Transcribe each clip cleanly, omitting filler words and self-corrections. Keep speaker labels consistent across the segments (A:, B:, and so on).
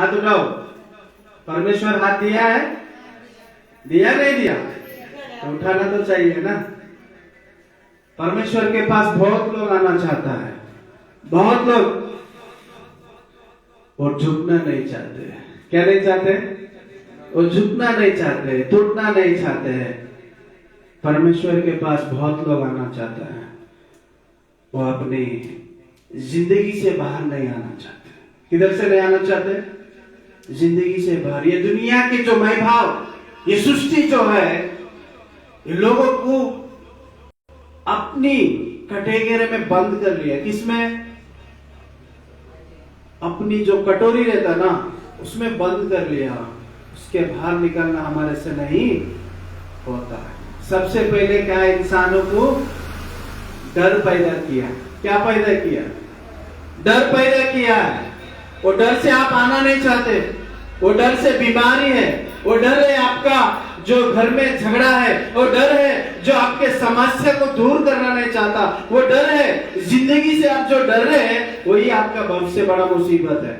A: हाथ उठाओ। परमेश्वर हाथ दिया है? दिया नहीं दिया? तो उठाना तो चाहिए ना। परमेश्वर के पास बहुत लोग आना चाहता है, बहुत लोग, और झुकना नहीं चाहते। क्या नहीं चाहते? वो झुकना नहीं चाहते, टूटना नहीं चाहते हैं। परमेश्वर के पास बहुत लोग आना चाहता है, वो अपनी जिंदगी से बाहर नहीं आना चाहते। किधर से नहीं आना चाहते? जिंदगी से बाहर। ये दुनिया के जो मैं भाव, ये सृष्टि जो है, ये लोगों को अपनी कैटेगरी में बंद कर लिया। किसमें? अपनी जो कटोरी रहता ना, उसमें बंद कर लिया। उसके बाहर निकलना हमारे से नहीं होता है। सबसे पहले क्या, इंसानों को डर पैदा किया। क्या पैदा किया? डर पैदा किया है। वो डर से आप आना नहीं चाहते, वो डर से बीमारी है, वो डर है आपका जो घर में झगड़ा है, वो डर है जो आपके समस्या को दूर करना नहीं चाहता, वो डर है जिंदगी से आप जो डर रहे हैं, वही आपका सबसे बड़ा मुसीबत है।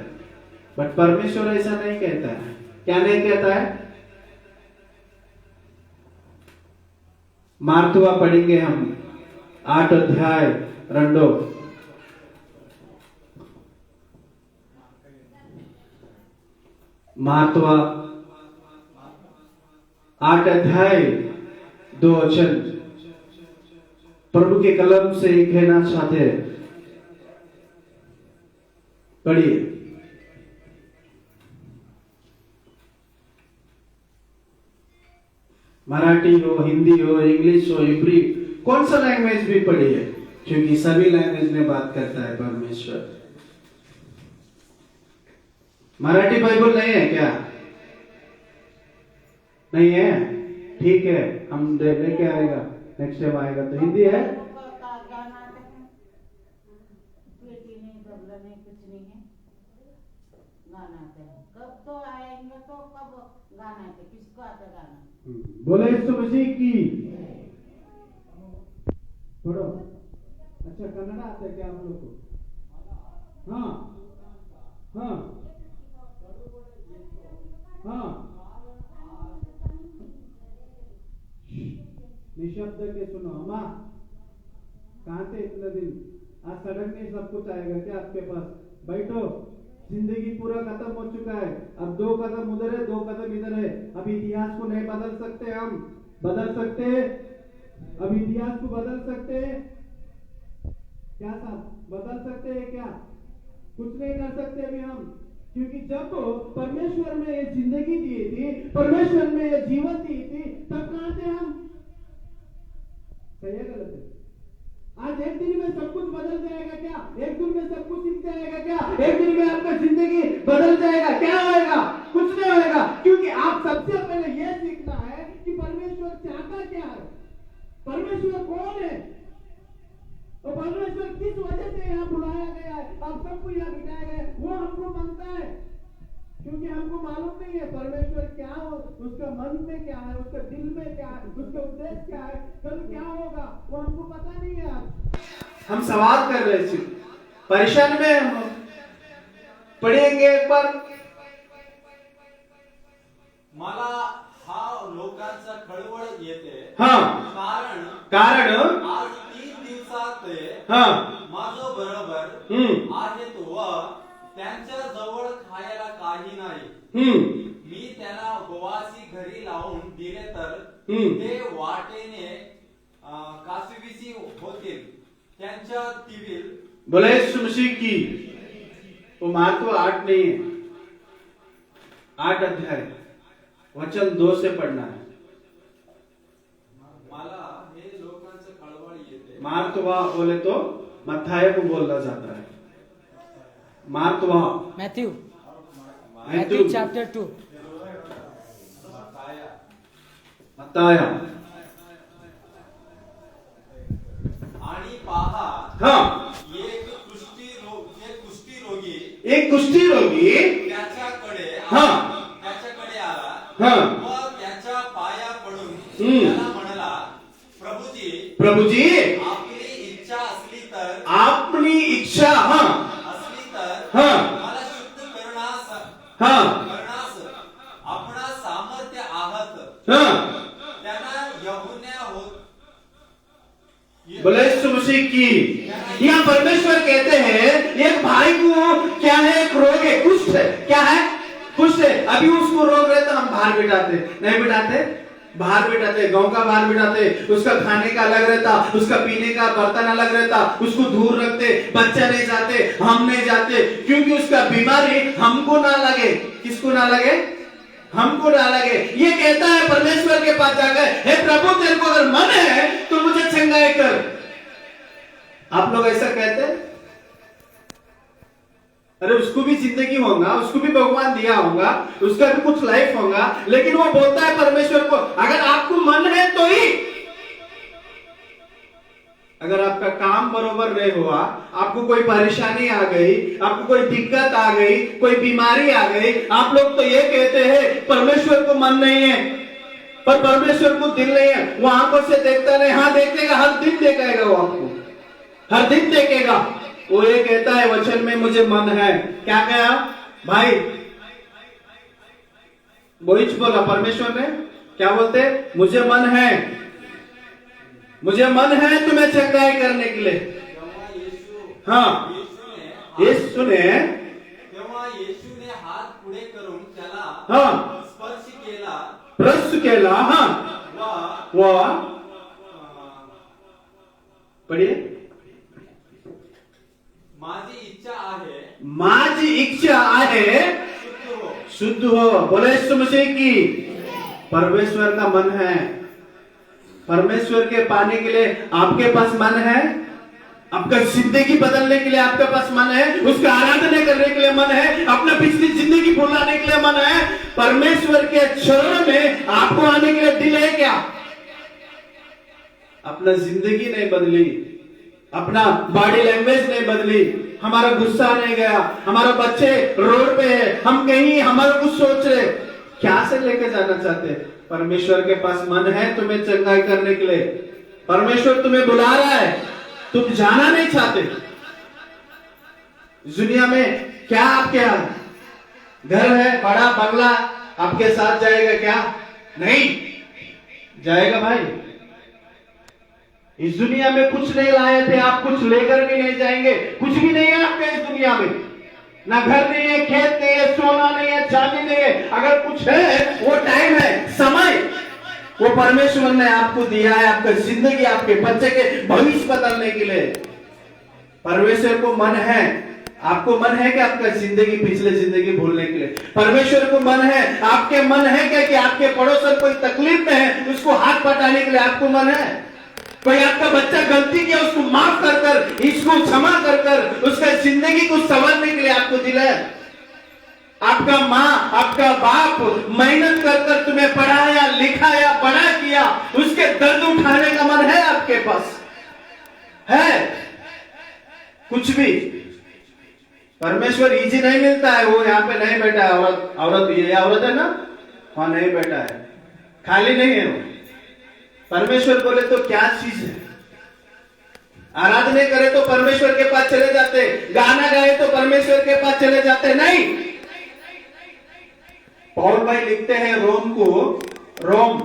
A: बट परमेश्वर ऐसा नहीं कहता है। क्या नहीं कहता है? मार्तवा पढ़ेंगे हम 8 अध्याय 2। मार्तवा 8 अध्याय 2 वचन प्रभु के कलम से कहना चाहते हैं। पढ़िए। मराठी हो, हिंदी हो, इंग्लिश हो, इब्री, कौन सा लैंग्वेज भी पढ़िए, क्योंकि सभी लैंग्वेज में बात करता है परमेश्वर। मराठी बाइबल नहीं है क्या? नहीं है? ठीक है, हम लेके आएगा, नेक्स्ट टाइम आएगा तो। हिंदी है? बोले यीशु मसीह की। पढ़ो। अच्छा, कन्नड़ा आता है क्या आप लोग को? हाँ हाँ हाँ। निशब्द के सुनो। अम्मा कहाँ थे इतने दिन? आज सडनली सब कुछ आएगा क्या आपके पास? बैठो। जिंदगी पूरा खत्म हो चुका है। अब 2 कदम उधर है, 2 कदम इधर है। अब इतिहास को नहीं बदल सकते हम। बदल सकते? अब इतिहास को बदल सकते? क्या साहब, बदल सकते हैं क्या? कुछ नहीं कर सकते अभी हम, क्योंकि जब परमेश्वर में ये जिंदगी दी थी, परमेश्वर में ये जीवन दी थी, तब कहां थे हम? सही है गलत है? आज एक दिन में सब कुछ बदल जाएगा क्या? एक दिन में सब कुछ सीख जाएगा क्या? एक दिन में आपका जिंदगी बदल जाएगा? क्या होएगा? कुछ नहीं होएगा, क्योंकि आप सबसे पहले यह सीखना है कि परमेश्वर चाहता क्या है, परमेश्वर कौन है, और परमेश्वर किस वजह से यहाँ बुलाया गया है, आप सबको यहाँ बिठाया गया है, वो हमको मांगता है। क्योंकि हमको मालूम नहीं है परमेश्वर क्या हो, उसका मन में क्या है, उसका दिल में क्या है, उसका उद्देश्य क्या है, कल क्या होगा, वो हमको पता नहीं है। आज हम सवाल कर रहे थे, परेशान में हम पढ़ेंगे एक बार।
B: मला हा लोकांचा कळवळ येते।
A: हाँ, कारण
B: आज 3 दिवसात
A: हाँ
B: माझं बरोबर आहेत व त्यांच्या जवळ खायला काही नाही। मी त्यांना उपवासी घरी लावून दिले तर ते वाटेने कासवीसी होतील, त्यांच्या तिवील।
A: बोले यीशु मसीह की। वो मार्को 8 नहीं है, 8 अध्याय वचन 2 से पढ़ना है।
B: मला हे लोकांचं कळवळ येते।
A: मार्कवा बोले तो मत्थाय को बोला जाता है। मार्कवा
C: मैथ्यू चैप्टर 2।
A: मत्ताया।
B: आणि पहा,
A: हाँ,
B: एक
A: एक कुष्ठी रोगी
B: त्याच्याकडे आला व त्याच्या पाया पडून त्याला म्हणाला,
A: प्रभुजी
B: आपली इच्छा असली तर
A: अपनी इच्छा
B: असली तर
A: हाँ
B: मला शुद्ध करण्यास
C: हा
B: करण्यास आपणा सामर्थ्य आहात
C: हा
B: त्यांना यहुन्या होत
C: बोले यीशु मसीह की। यहाँ परमेश्वर कहते हैं एक भाई को क्या है, एक रोग है, कुष्ठ है, क्या है, कुष्ठ है। अभी उसको रोग रहता हम बाहर बिठाते, नहीं बिठाते, बाहर बिठाते, गांव का बाहर बिठाते, उसका खाने का अलग रहता, उसका पीने का बर्तन अलग रहता, उसको दूर रखते, बच्चा नहीं जाते, हम नहीं जाते, क्योंकि उसका बीमारी हमको ना लगे। किसको ना लगे, हमको ना लगे। ये कहता है परमेश्वर के पास जाकर, हे प्रभु तेरे को अगर मन है तो मुझे चंगाई कर। आप लोग ऐसा कहते हैं? अरे उसको भी जिंदगी होगा, उसको भी भगवान दिया होगा, उसका भी कुछ लाइफ होगा, लेकिन वो बोलता है परमेश्वर को अगर आपको मन है तो ही। अगर आपका काम बरोबर नहीं हुआ, आपको कोई परेशानी आ गई, आपको कोई दिक्कत आ गई, कोई बीमारी आ गई, आप लोग तो ये कहते हैं परमेश्वर को मन नहीं है, पर परमेश्वर को दिल नहीं है, वो आंखों से देखता नहीं। हाँ देखेगा, हर दिन देखेगा, वो आपको हर दिन देखेगा। वो ये कहता है वचन में मुझे मन है। क्या कहा भाई, वही बोला परमेश्वर ने, क्या बोलते, मुझे मन है, मुझे मन है तुम्हें चंगाई करने के लिए।
B: तेव्हा येशू
C: हाँ
B: येशूने
C: ये सुने,
B: तेव्हा येशूने हात पुढे करून त्याला
C: हाँ
B: स्पर्श केला
C: प्रश्न केला, हाँ
B: व
C: वो पढ़िए,
B: माझी इच्छा आहे
C: माझी इच्छा आहे
B: शुद्ध हो।
C: शुद्ध हो। बोले यीशु मसीह की। परमेश्वर का मन है, परमेश्वर के पाने के लिए आपके पास मन है, आपका जिंदगी बदलने के लिए आपके पास मन है, उसका आराधना करने के लिए मन है, अपना पिछली जिंदगी भुलाने के लिए मन है। परमेश्वर के चरण में आपको आने के लिए दिल है क्या? अपना जिंदगी नहीं बदली, अपना बॉडी लैंग्वेज नहीं बदली, हमारा गुस्सा नहीं गया, हमारा बच्चे रोड पे है, हम कहीं हमारा कुछ सोच रहे, क्या से लेके जाना चाहते हैं? परमेश्वर के पास मन है तुम्हें चंगाई करने के लिए, परमेश्वर तुम्हें बुला रहा है, तुम जाना नहीं चाहते। दुनिया में क्या आपके यहाँ घर है, बड़ा बंगला आपके साथ जाएगा क्या? नहीं जाएगा भाई। इस दुनिया में कुछ नहीं लाए थे आप, कुछ लेकर भी नहीं जाएंगे, कुछ भी नहीं है आपके इस दुनिया में, ना घर नहीं है, खेत नहीं है, सोना नहीं है, चांदी नहीं है। अगर कुछ है वो टाइम है, समय, वो परमेश्वर ने आपको दिया है, आपका जिंदगी, आपके बच्चे के भविष्य बदलने के लिए। परमेश्वर को मन है, आपको मन है कि आपका जिंदगी पिछले जिंदगी भूलने के लिए? परमेश्वर को मन है, आपके मन है क्या कि आपके पड़ोसन कोई तकलीफ में है उसको हाथ बटाने के लिए आपको मन है? कोई आपका बच्चा गलती किया उसको माफ कर कर, इसको क्षमा कर कर उसका जिंदगी को संवारने के लिए आपको दिल है? आपका माँ, आपका बाप मेहनत कर कर तुम्हें पढ़ाया, लिखाया, बड़ा किया, उसके दर्द उठाने का मन है आपके पास? है कुछ भी? परमेश्वर इजी नहीं मिलता है, वो यहाँ पे नहीं बैठा है, औरत ये औरत है ना, वहां नहीं बैठा है, खाली नहीं है वो। परमेश्वर बोले तो क्या चीज है? आराधना करे तो परमेश्वर के पास चले जाते, गाना गाए तो परमेश्वर के पास चले जाते, नहीं। पौल भाई लिखते हैं रोम को, रोम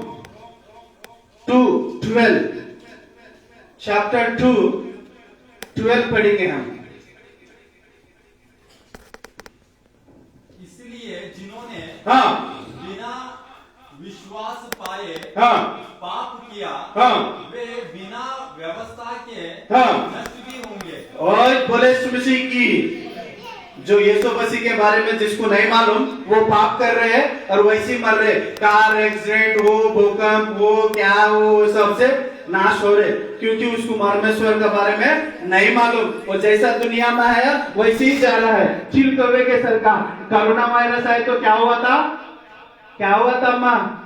C: 2:12 चैप्टर 2:12 पढ़ेंगे हम।
B: इसलिए जिन्होंने
C: हाँ
B: बिना विश्वास पाए
C: हाँ
B: पाप किया
C: हाँ
B: वे बिना व्यवस्था के
C: हाँ
B: नष्ट भी होंगे।
C: और बोले यीशु मसीह की, जो यीशु मसीह के बारे में जिसको नहीं मालूम वो पाप कर रहे हैं और वैसे ही मर रहे। कार एक्सीडेंट हो, भूकंप हो, क्या हो, सबसे नाश हो रहे, क्योंकि उसको परमेश्वर के बारे में नहीं मालूम। वो जैसा दुनिया में आया वैसे ही जा रहा है। चिल कौवे के सरकार कोरोना वायरस आए तो क्या हुआ था? क्या हुआ था माँ?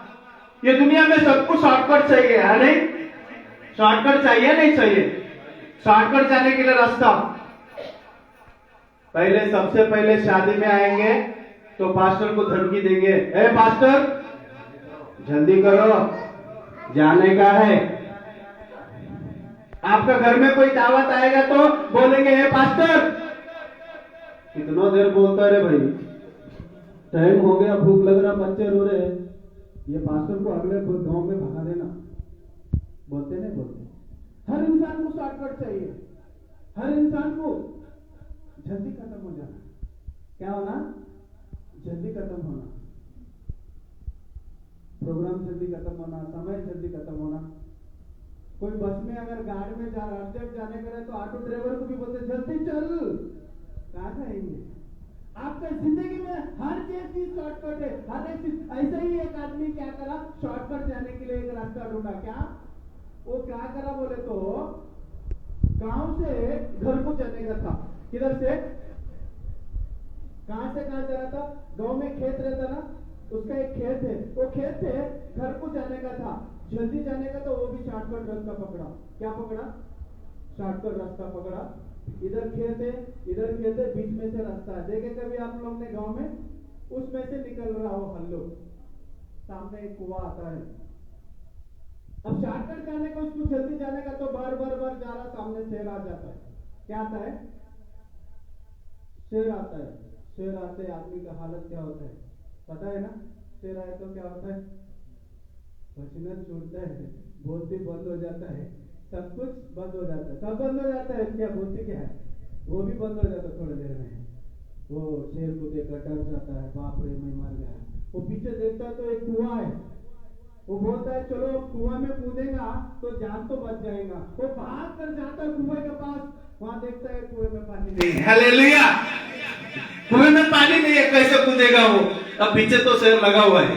C: ये दुनिया में सबको शॉर्टकट चाहिए है, नहीं? शॉर्टकट चाहिए नहीं चाहिए? शॉर्टकट जाने के लिए रास्ता, पहले सबसे पहले शादी में आएंगे तो पास्टर को धमकी देंगे, ए पास्टर जल्दी करो जाने का है। आपका घर में कोई दावत आएगा तो बोलेंगे, ए पास्टर कितना देर बोलता रे भाई,
A: टाइम हो गया, भूख लग रहा, बच्चे रो रहे हैं, ये पास्टर को अगले गांव में भगा देना। बोलते नहीं बोलते? हर इंसान को शॉर्टकट चाहिए, हर इंसान को जल्दी खत्म हो जाना। क्या होना? जल्दी खत्म होना, प्रोग्राम जल्दी खत्म होना, समय जल्दी खत्म होना। कोई बस में अगर गाड़ी में जा रहा अर्जेंट जाने का है तो ऑटो ड्राइवर को भी बोलते जल्दी चल, कहाँ जाएंगे? आपका जिंदगी में हर चीज शॉर्टकट है, हर एक चीज। ऐसा ही एक आदमी क्या करा, शॉर्टकट जाने के लिए एक रास्ता ढूंढा। क्या वो क्या करा बोले तो, गांव से घर को जाने का था। किधर से? कहां से कहां जा रहा था? गांव में खेत रहता ना, उसका एक खेत है, वो खेत से घर को जाने का था, जल्दी जाने का। तो वो भी शॉर्टकट रास्ता पकड़ा। क्या पकड़ा? शॉर्टकट रास्ता पकड़ा। इधर खेत है, इधर खेत है, बीच में से रास्ता है। देखे कभी आप लोग ने गांव में? उसमें से निकल रहा हो हल्लो, सामने एक कुआं आता है। अब शॉर्टकट जाने को, उसको जल्दी जाने का, तो बार बार बार जा रहा, सामने शेर आ जाता है। क्या आता है? शेर आता है। शेर आते आदमी का हालत क्या होता है पता है ना? शेर आए तो क्या होता है? पसीना छूटता है, बोलती बंद हो जाता है, सब कुछ बंद हो जाता है। सब बंद हो जाता है, क्या बोलती क्या है वो भी बंद हो जाता है थोड़ी देर में। वो शेर को देखकर डर जाता है, बाप रे मैं मर गया। वो पीछे देखता है तो एक कुआं है, वो बोलता है चलो कुआं में कूदेगा तो जान तो बच जाएगा। वो भाग कर जाता है कुएं के पास, वहां देखता है कुएं में पानी नहीं है।
C: हालेलुया! कुएं में पानी नहीं है, कैसे कूदेगा वो? अब पीछे तो शेर लगा हुआ है।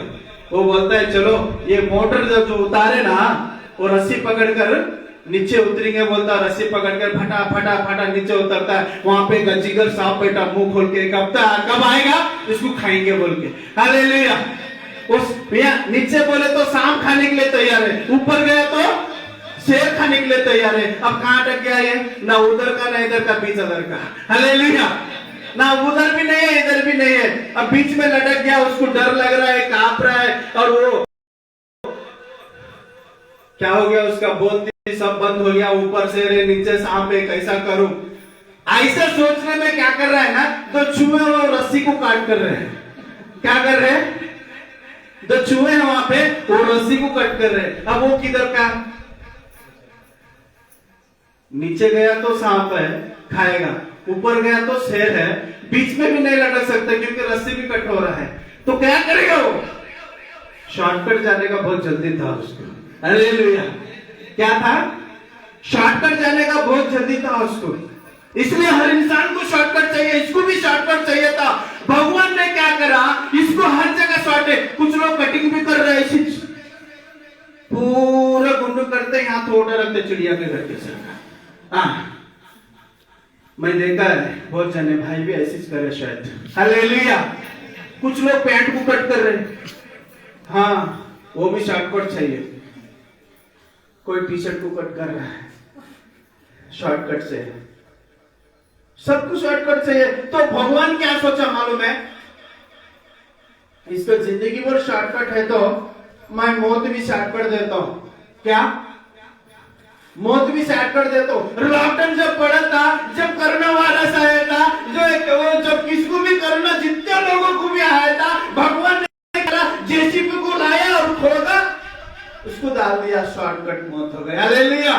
C: वो बोलता है चलो ये मोटर जो उतारे ना, वो रस्सी पकड़कर नीचे उतरेंगे। बोलता रस्सी पकड़कर फटा फटा फटा नीचे उतरता है। वहां पे गजीगर सांप बेटा मुंह खोल के कब आएगा इसको खाएंगे बोल के। हालेलुया! उस नीचे बोले तो सांप खाने के लिए तैयार है, ऊपर गया तो शेर खाने के लिए तैयार है। अब कहां अटक गया ये? ना उधर का ना इधर का, बीच अदर का। हालेलुया! ना उधर भी नहीं है इधर भी नहीं है, अब बीच में लटक गया। उसको डर लग रहा है, कांप रहा है, और वो क्या हो गया? उसका बोलती सब बंद हो गया। ऊपर शेर है, नीचे सांप है, कैसा करूं? ऐसा सोचने में क्या कर रहा है ना, तो चूहे वो रस्सी को काट कर रहे हैं। क्या कर रहे हैं? जो चूहे हैं वहां पे वो रस्सी को कट कर रहे हैं। अब वो किधर का? नीचे गया तो सांप है, खाएगा, ऊपर गया तो शेर है, बीच में भी नहीं लटक सकता क्योंकि रस्सी भी कट हो रहा है। तो क्या करेगा वो? शॉर्टकट जाने का बहुत जल्दी था उसको। हालेलुया! क्या था? शॉर्टकट जाने का बहुत जल्दी था उसको। इसलिए हर इंसान को शॉर्टकट चाहिए, इसको भी शॉर्टकट चाहिए था। भगवान ने क्या करा, इसको हर जगह शॉर्टकट। कुछ लोग कटिंग भी कर रहे हैं, पूरा गुंडू करते हैं, यहाँ थोड़ा रखते चिड़िया के घर के सर। मैं देखा है बहुत जने भाई भी ऐसे करे शायद। हालेलुया! कुछ लोग पैंट को कट कर रहे हैं, हाँ वो भी शॉर्टकट चाहिए। कोई टी शर्ट को कट कर रहा है, शॉर्टकट से। सबको शॉर्टकट चाहिए। तो भगवान क्या सोचा मालूम है? इसको जिंदगी भर शॉर्टकट है तो मैं मौत भी शॉर्टकट देता हूं। क्या? मौत भी शॉर्टकट देता हूं। लॉकडाउन जब पड़ा था, जब कोरोना वायरस आया था, जब किसको भी कोरोना, जितने लोगों को भी आया था, भगवान ने जेसीबी को लाया और खोदा, उसको डाल दिया, शॉर्टकट मौत हो गई। हालेलुया!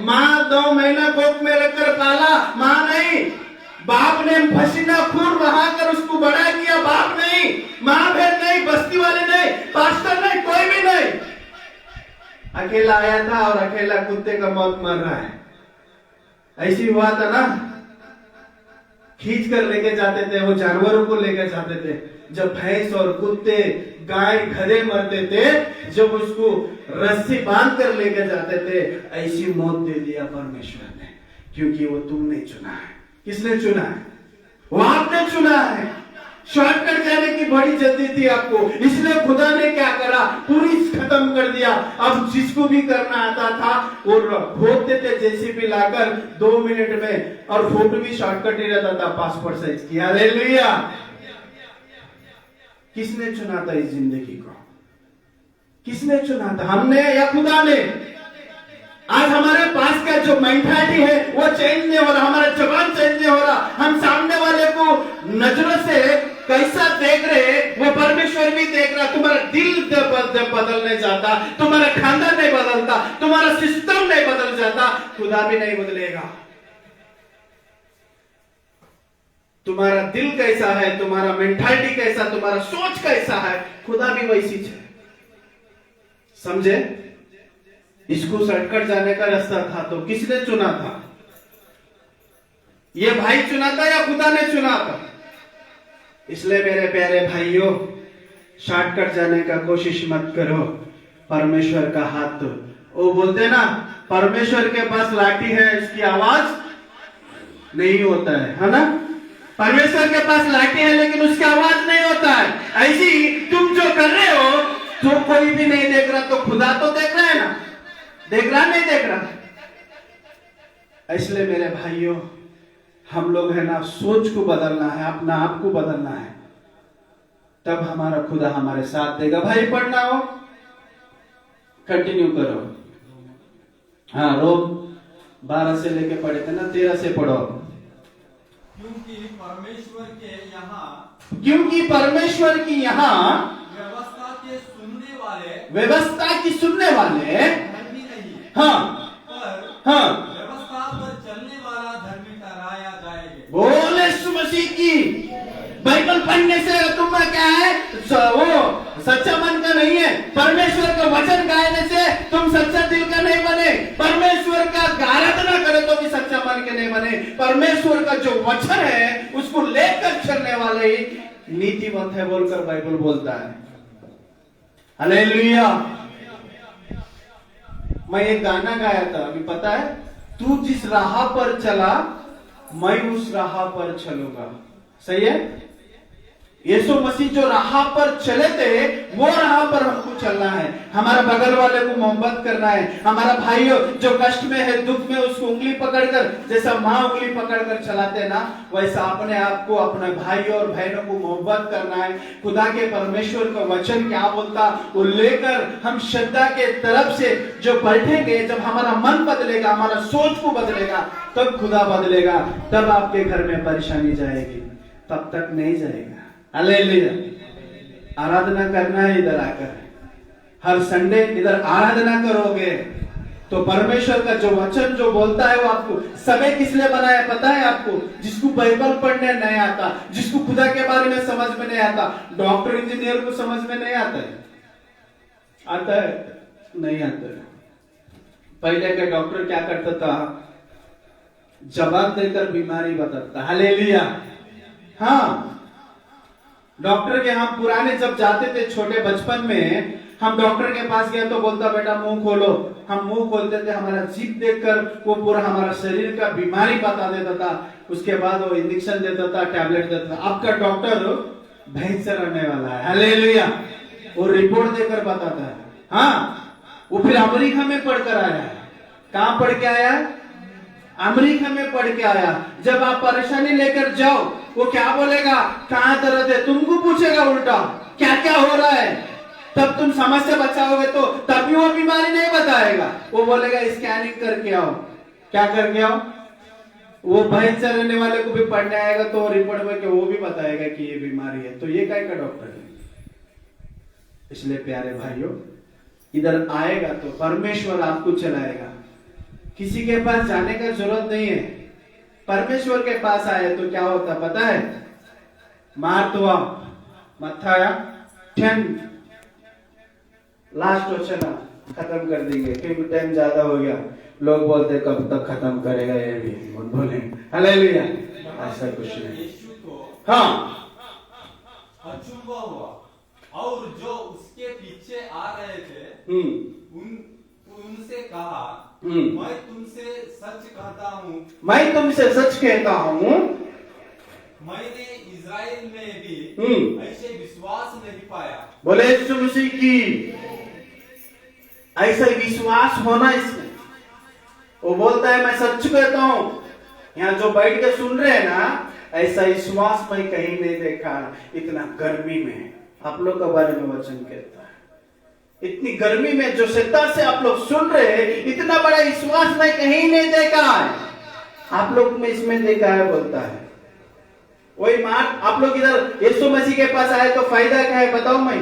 C: माँ 2 महीना कोख में रखकर पाला, माँ नहीं, बाप ने पसीना खून बहाकर उसको बड़ा किया। बाप नहीं, माँ बहन नहीं, बस्ती वाले नहीं, पास्टर नहीं, कोई भी नहीं। अकेला आया था और अकेला कुत्ते का मौत मर रहा है। ऐसी हुआ था ना, खींच कर लेके जाते थे, वो जानवरों को लेकर जाते थे। जब भैंस और कुत्ते, गाय, गधे मरते थे, जब उसको रस्सी बांध कर लेकर जाते थे, ऐसी मौत दे दिया परमेश्वर ने, क्योंकि वो तुमने चुना है। किसने चुना है? वो आपने चुना है। शॉर्टकट जाने की बड़ी जल्दी थी आपको, इसलिए खुदा ने क्या करा, पूरी खत्म कर दिया। अब जिसको भी करना आता था वो खोदते थे जेसीबी लाकर 2 मिनट में, और फोटो भी शॉर्टकट ही रहता था, पासपोर्ट साइज की। हालेलुया! किसने चुना था इस जिंदगी को? किसने चुना था? हमने या खुदा ने? आज हमारे पास का जो मेंटालिटी है वो चेंज नहीं हो रहा, हमारा जवान चेंज नहीं हो रहा। हम सामने वाले को नजरों से कैसा देख रहे हैं, बदलने जाता, तुम्हारा खानदान नहीं बदलता, तुम्हारा सिस्टम नहीं बदल जाता, खुदा भी नहीं बदलेगा। तुम्हारा दिल कैसा है, तुम्हारा मेंटालिटी कैसा, तुम्हारा सोच कैसा है, खुदा भी वैसी है। समझे? इसको शॉर्टकट जाने का रास्ता था तो किसने चुना था? ये भाई चुना था या खुदा ने चुना था? इसलिए मेरे प्यारे भाइयों, शॉर्टकट जाने का कोशिश मत करो। परमेश्वर का हाथ, वो बोलते ना, परमेश्वर के पास लाठी है, इसकी आवाज नहीं होता है ना? परमेश्वर के पास लाठी है लेकिन उसकी आवाज नहीं होता है। ऐसी तुम जो कर रहे हो, जो कोई भी नहीं देख रहा तो खुदा तो देख रहा है ना? देख रहा नहीं देख रहा? इसलिए मेरे भाइयों, हम लोग है ना, सोच को बदलना है, अपना आप को बदलना है, तब हमारा खुदा हमारे साथ देगा। भाई पढ़ना हो, कंटिन्यू करो। हाँ, रोम 12 से लेके पढ़े थे ना, 13 से पढ़ो।
B: क्योंकि परमेश्वर की यहाँ व्यवस्था की सुनने वाले धर्मी नहीं,
C: हाँ हाँ,
B: व्यवस्था पर चलने वाला धर्मी ठहराया जाएगा।
C: बोले यीशु मसीह की। बाइबल पढ़ने से तुम्हें क्या है, वो सच्चा मन का नहीं है। परमेश्वर का वचन गाने से तुम सच्चा दिल का नहीं बने। परमेश्वर का आराधना करे तो भी सच्चा मन के नहीं बने। परमेश्वर का जो वचन है उसको लेकर चलने वाले ही नीतिवंत है बोलकर बाइबल बोलता है। हालेलुया। मैं एक गाना गाया था, अभी पता है, तू जिस राह पर चला मैं उस राह पर चलूंगा। सही है? यीशु मसीह जो राह पर चले थे वो राह पर हमको चलना है। हमारा बगल वाले को मोहब्बत करना है। हमारा भाई जो कष्ट में है, दुख में, उसको उंगली पकड़कर, जैसा माँ उंगली पकड़कर चलाते ना, वैसा अपने आप को, अपने भाई और बहनों को मोहब्बत करना है। खुदा के परमेश्वर का वचन क्या बोलता वो लेकर हम श्रद्धा के तरफ से जो बैठेंगे, जब हमारा मन बदलेगा, हमारा सोच को बदलेगा, तब खुदा बदलेगा। तब आपके घर में परेशानी जाएगी, तब तक नहीं जाएगा। हालेलुया। आराधना करना है इधर आकर, हर संडे इधर आराधना करोगे तो परमेश्वर का जो वचन जो बोलता है वो आपको, समय किस लिए बनाया पता है आपको? जिसको बाइबल पढ़ने नहीं आता, जिसको खुदा के बारे में समझ में नहीं आता। डॉक्टर इंजीनियर को समझ में नहीं आता है? आता है? नहीं आता है। पहले का डॉक्टर क्या करता था? जवाब देकर बीमारी बताता। हालेलुया। हाँ, डॉक्टर के हम पुराने जब जाते थे छोटे बचपन में, हम डॉक्टर के पास गए तो बोलता बेटा मुंह खोलो। हम मुंह खोलते थे, हमारा जीभ देखकर वो पूरा हमारा शरीर का बीमारी बता देता था। उसके बाद वो इंजेक्शन देता था, टैबलेट देता था। आपका डॉक्टर भैंस से रहने वाला है। हालेलुया। वो रिपोर्ट देकर बताता है। हाँ, वो फिर अमेरिका में पढ़कर आया है। कहां पढ़ के आया? अमेरिका में पढ़ के आया। जब आप परेशानी लेकर जाओ, वो क्या बोलेगा? कहां दर्द है? तुमको पूछेगा उल्टा क्या क्या हो रहा है। तब तुम समझ से बचाओगे तो तभी वो बीमारी नहीं बताएगा। वो बोलेगा स्कैनिंग करके आओ। क्या करके आओ? वो भैंस से रहने वाले को भी पढ़ने आएगा तो रिपोर्ट में के वो भी बताएगा कि ये बीमारी है। तो ये क्या का डॉक्टर है? इसलिए प्यारे भाइयों, इधर आएगा तो परमेश्वर आपको चलाएगा। किसी के पास जाने का जरूरत नहीं है। परमेश्वर के पास आए तो क्या होता पता है? मार तो मथाया 10 लास्ट हो चला, खत्म कर देंगे क्योंकि टाइम ज्यादा हो गया। लोग बोलते कब तक खत्म करेगा ये भी, बोले हालेलुया। ऐसा कुछ नहीं।
B: यीशु को
C: हाँ,
B: अचंभा हुआ और जो उसके पीछे आ रहे थे उनसे कहा, मैं तुमसे सच कहता हूँ, मैंने इज़राइल में भी ऐसे विश्वास नहीं पाया।
C: बोले यीशु मसीह की। ऐसा विश्वास होना इसमें। वो बोलता है मैं सच कहता हूँ। यहाँ जो बैठ के सुन रहे हैं ना, ऐसा विश्वास मैं कहीं नहीं देखा। इतना गर्मी में आप लोग के बारे में वचन कहता है। इतनी गर्मी में जो शैतान से आप लोग सुन रहे हैं, इतना बड़ा विश्वास मैं कहीं नहीं देखा है। आप लोग में इसमें देखा है बोलता है। वही मान आप लोग इधर यीशु मसीह के पास आए तो फायदा क्या है बताओ? मैं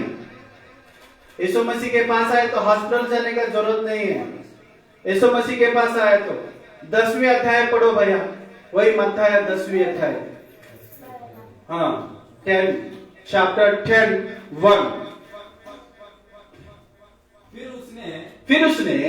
A: यीशु मसीह के पास आए तो हॉस्पिटल जाने का जरूरत नहीं है। यीशु मसीह के पास आए तो 10वीं अध्याय पढ़ो भैया, वही मत्थाय 10वीं अध्याय, हाँ 10 चैप्टर 10:1। फिर उसने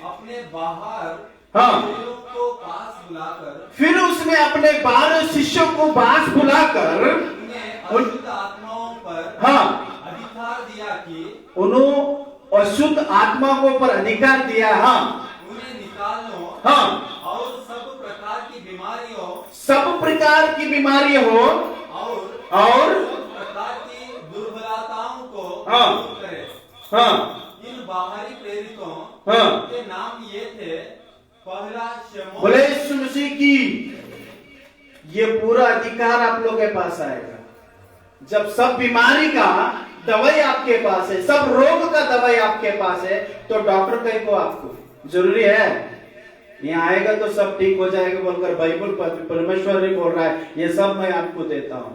B: अपने बाहर
A: हाँ
B: शिष्यों को पास बुलाकर
A: फिर उसने अपने 12 शिष्यों को पास बुलाकर
B: उन्हें अशुद्ध आत्माओं पर
A: हाँ
B: अधिकार दिया कि
A: उन्होंने अशुद्ध आत्मा को पर अधिकार दिया, हाँ
B: उन्हें निकालो
A: हाँ
B: और सब प्रकार की
A: बीमारी हो और
B: सब प्रकार की दुर्बलताओं को
A: हाँ
B: दूर करे।
A: हाँ
B: इन बाहरी प्रेरितों
A: हाँ
B: के नाम ये थे, पहला शमौन।
A: बोले यीशु मसीह की ये पूरा अधिकार आप लोग के पास आएगा जब सब बीमारी का दवाई आपके पास है, सब रोग का दवाई आपके पास है, तो डॉक्टर कहीं को आपको जरूरी है यहाँ आएगा तो सब ठीक हो जाएगा बोलकर बाइबल परमेश्वर ही बोल रहा है ये सब मैं आपको देता हूँ।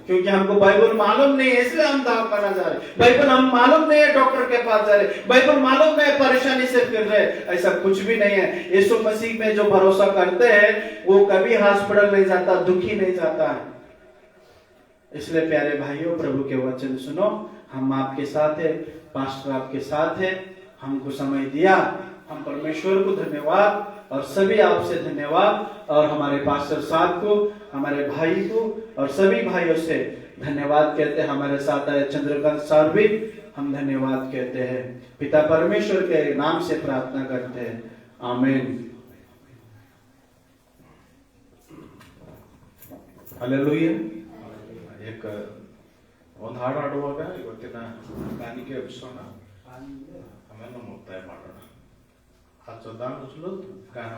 A: क्योंकि हमको बाइबल मालूम नहीं है इसलिए हम दावा करना जा रहे, बाइबल हम मालूम नहीं है डॉक्टर के पास जा रहे, बाइबल मालूम नहीं है परेशानी से फिर रहे, ऐसा कुछ भी नहीं है। यीशु मसीह में जो भरोसा करते हैं वो कभी हॉस्पिटल नहीं जाता, दुखी नहीं जाता है। इसलिए प्यारे भाइयों प्रभु के वचन सुनो, हम आपके साथ है, पास्टर आपके साथ है, हमको समय दिया, हम परमेश्वर को धन्यवाद और सभी आपसे धन्यवाद और हमारे पास्टर साहब को, हमारे भाई को और सभी भाइयों से धन्यवाद कहते हैं। हमारे साथ आए चंद्रकांत सर भी हम धन्यवाद कहते हैं। पिता परमेश्वर के नाम से प्रार्थना करते हैं, आमीन।
D: हालेलुया। एक ಒಂದು ಹಾಡು ಹಾಡುವಾಗ ಇವತ್ತಿನ ಕಾಣಿಕೆ ಎಬ್ಸೋಣ, ಆಮೇಲೆ ಮುಕ್ತಾಯ ಮಾಡೋಣ. ಆ ಚೊದ್ದಾನ ಗಾನ